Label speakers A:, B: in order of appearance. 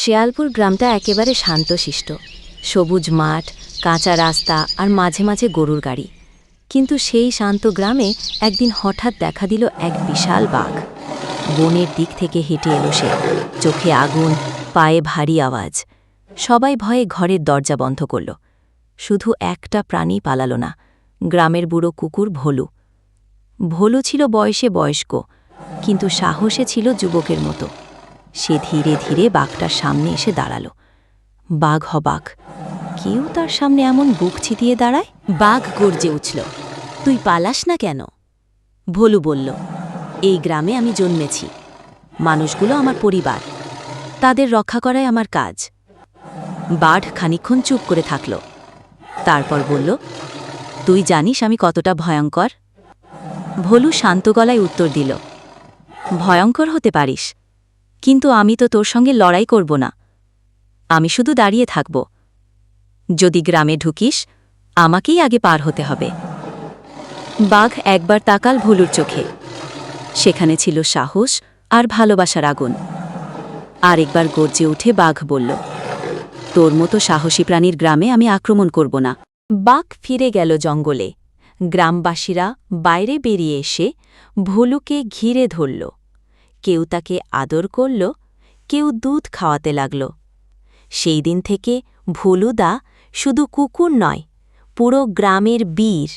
A: শিয়ালপুর গ্রামটা একেবারে শান্তশিষ্ট, সবুজ মাঠ, কাঁচা রাস্তা আর মাঝে মাঝে গরুর গাড়ি। কিন্তু সেই শান্ত গ্রামে একদিন হঠাৎ দেখা দিল এক বিশাল বাঘ। বনের দিক থেকে হেঁটে এলো সে, চোখে আগুন, পায়ে ভারী আওয়াজ। সবাই ভয়ে ঘরের দরজা বন্ধ করল। শুধু একটা প্রাণী পালালো না, গ্রামের বুড়ো কুকুর ভোলু। ভোলু ছিল বয়সে বয়স্ক, কিন্তু সাহসে ছিল যুবকের মতো। সে ধীরে ধীরে বাঘটার সামনে এসে দাঁড়াল। বাঘ হবাক, কেউ তার সামনে এমন বুক চিতিয়ে দাঁড়ায়? বাঘ গর্জে উঠল, তুই পালাস না কেন? ভোলু বলল, এই গ্রামে আমি জন্মেছি, মানুষগুলো আমার পরিবার, তাদের রক্ষা করাই আমার কাজ। বাঘ খানিকক্ষণ চুপ করে থাকল, তারপর বলল, তুই জানিস আমি কতটা ভয়ঙ্কর? ভোলু শান্ত গলায় উত্তর দিল, ভয়ঙ্কর হতে পারিস, কিন্তু আমি তো তোর সঙ্গে লড়াই করব না। আমি শুধু দাঁড়িয়ে থাকব। যদি গ্রামে ঢুকিস, আমাকেই আগে পার হতে হবে। বাঘ একবার তাকাল ভোলুর চোখে, সেখানে ছিল সাহস আর ভালোবাসার আগুন। আরেকবার গর্জে উঠে বাঘ বলল, তোর মতো সাহসী প্রাণীর গ্রামে আমি আক্রমণ করব না। বাঘ ফিরে গেল জঙ্গলে। গ্রামবাসীরা বাইরে বেরিয়ে এসে ভোলুকে ঘিরে ধরল। কেউ তাকে আদর করল, কেউ দুধ খাওয়াতে লাগল। সেই দিন থেকে ভোলুদা শুধু কুকুর নয়, পুরো গ্রামের বীর।